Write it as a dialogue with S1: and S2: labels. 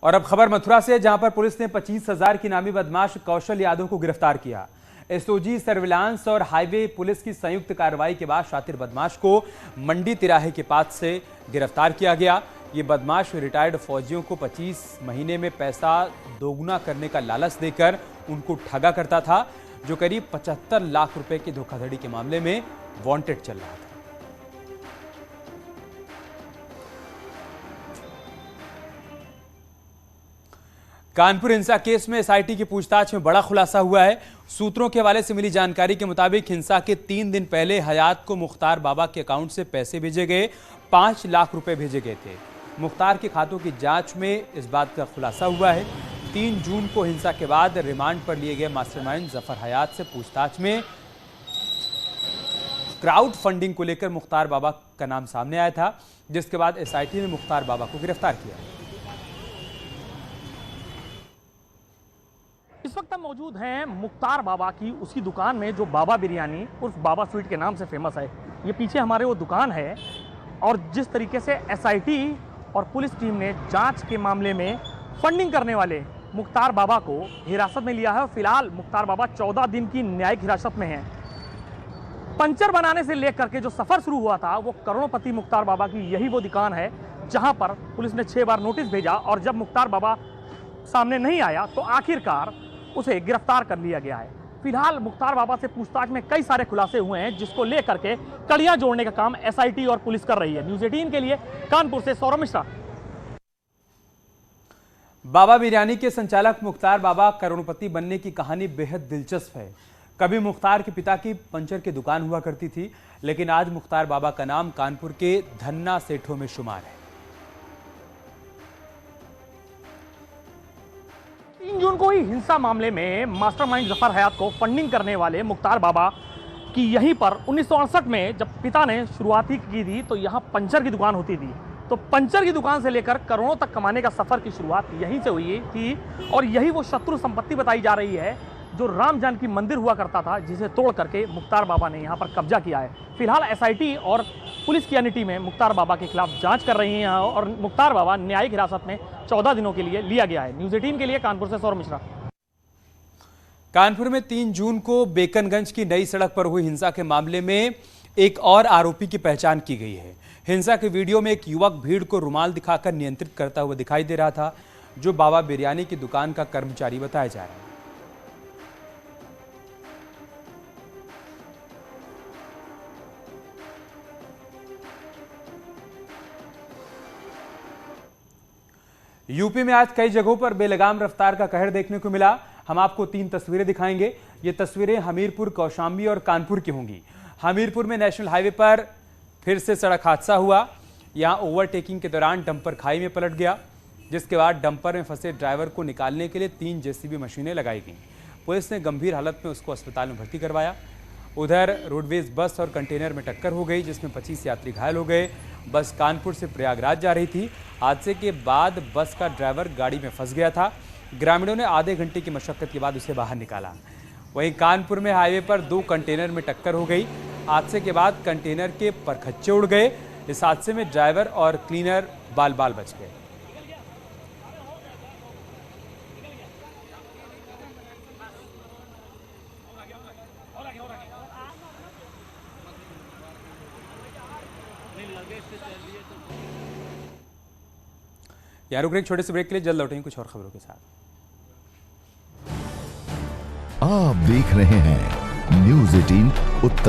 S1: और अब खबर मथुरा से, जहां पर पुलिस ने 25,000 की नामी बदमाश कौशल यादव को गिरफ्तार किया। एसओजी सर्विलांस और हाईवे पुलिस की संयुक्त कार्रवाई के बाद शातिर बदमाश को मंडी तिराहे के पास से गिरफ्तार किया गया। ये बदमाश रिटायर्ड फौजियों को 25 महीने में पैसा दोगुना करने का लालच देकर उनको ठगा करता था, जो करीब 75 लाख रुपए की धोखाधड़ी के मामले में वांटेड चल रहा था। कानपुर हिंसा केस में एसआईटी की पूछताछ में बड़ा खुलासा हुआ है। सूत्रों के हवाले से मिली जानकारी के मुताबिक हिंसा के 3 दिन पहले हयात को मुख्तार बाबा के अकाउंट से पैसे भेजे गए, 5 लाख रुपए भेजे गए थे। मुख्तार के खातों की जांच में इस बात का खुलासा हुआ है। 3 जून को हिंसा के बाद रिमांड पर लिए गए मास्टरमाइंड जफर हयात से पूछताछ में क्राउड फंडिंग को लेकर मुख्तार बाबा का नाम सामने आया था, जिसके बाद एसआईटी ने मुख्तार बाबा को गिरफ्तार किया।
S2: इस वक्त हम मौजूद हैं मुख्तार बाबा की उसकी दुकान में, जो बाबा बिरयानी उर्फ बाबा स्वीट के नाम से फेमस है। ये पीछे हमारे वो दुकान है, और जिस तरीके से एसआईटी और पुलिस टीम ने जांच के मामले में फंडिंग करने वाले मुख्तार बाबा को हिरासत में लिया है, और फिलहाल मुख्तार बाबा 14 दिन की न्यायिक हिरासत में हैं। पंचर बनाने से लेकर के जो सफर शुरू हुआ था, वो करोड़पति मुख्तार बाबा की यही वो दुकान है जहां पर पुलिस ने 6 बार नोटिस भेजा, और जब मुख्तार बाबा सामने नहीं आया तो आखिरकार उसे गिरफ्तार कर लिया गया है। फिलहाल मुख्तार बाबा से पूछताछ में कई सारे खुलासे हुए हैं, जिसको लेकर के कड़ियां जोड़ने का काम एसआईटी और पुलिस कर रही है। न्यूज़ 18 के लिए कानपुर से सौरभ मिश्रा।
S1: बाबा बिरयानी के संचालक मुख्तार बाबा करोड़पति बनने की कहानी बेहद दिलचस्प है। कभी मुख्तार के पिता की पंचर की दुकान हुआ करती थी, लेकिन आज मुख्तार बाबा का नाम कानपुर के धन्ना सेठों में शुमार है।
S2: 3 जून को ही हिंसा मामले में मास्टरमाइंड जफर हयात को फंडिंग करने वाले मुख्तार बाबा की यहीं पर 1968 में जब पिता ने शुरुआती की थी, तो यहाँ पंचर की दुकान होती थी। तो पंचर की दुकान से लेकर करोड़ों तक कमाने का सफर की शुरुआत यहीं से हुई थी, और यही वो शत्रु संपत्ति बताई जा रही है जो राम जानकी मंदिर हुआ करता था, जिसे तोड़ करके मुख्तार बाबा ने यहाँ पर कब्जा किया है। फिलहाल एसआईटी और पुलिस की अन्य टीमें मुख्तार बाबा के खिलाफ जांच कर रही हैं, और मुख्तार बाबा न्यायिक हिरासत में 14 दिनों के लिए लिया गया है। न्यूज़ 18 के लिए कानपुर से सौरभ मिश्रा।
S1: कानपुर में 3 जून को बेकनगंज की नई सड़क पर हुई हिंसा के मामले में एक और आरोपी की पहचान की गई है। हिंसा के वीडियो में एक युवक भीड़ को रुमाल दिखाकर नियंत्रित करता हुआ दिखाई दे रहा था, जो बाबा बिरयानी की दुकान का कर्मचारी बताया जा रहा है। यूपी में आज कई जगहों पर बेलगाम रफ्तार का कहर देखने को मिला। हम आपको 3 तस्वीरें दिखाएंगे। ये तस्वीरें हमीरपुर, कौशाम्बी और कानपुर की होंगी। हमीरपुर में नेशनल हाईवे पर फिर से सड़क हादसा हुआ। यहां ओवरटेकिंग के दौरान डंपर खाई में पलट गया, जिसके बाद डंपर में फंसे ड्राइवर को निकालने के लिए 3 जेसीबी मशीनें लगाई गईं। पुलिस ने गंभीर हालत में उसको अस्पताल में भर्ती करवाया। उधर रोडवेज बस और कंटेनर में टक्कर हो गई, जिसमें 25 यात्री घायल हो गए। बस कानपुर से प्रयागराज जा रही थी। हादसे के बाद बस का ड्राइवर गाड़ी में फंस गया था। ग्रामीणों ने आधे घंटे की मशक्कत के बाद उसे बाहर निकाला। वहीं कानपुर में हाईवे पर 2 कंटेनर में टक्कर हो गई। हादसे के बाद कंटेनर के परखच्चे उड़ गए। इस हादसे में ड्राइवर और क्लीनर बाल बाल बच गए। यहाँ रुक रहे एक छोटे से ब्रेक के लिए, जल्द लौटेंगे कुछ और खबरों के साथ।
S3: आप देख रहे हैं न्यूज़ 18 उत्तर।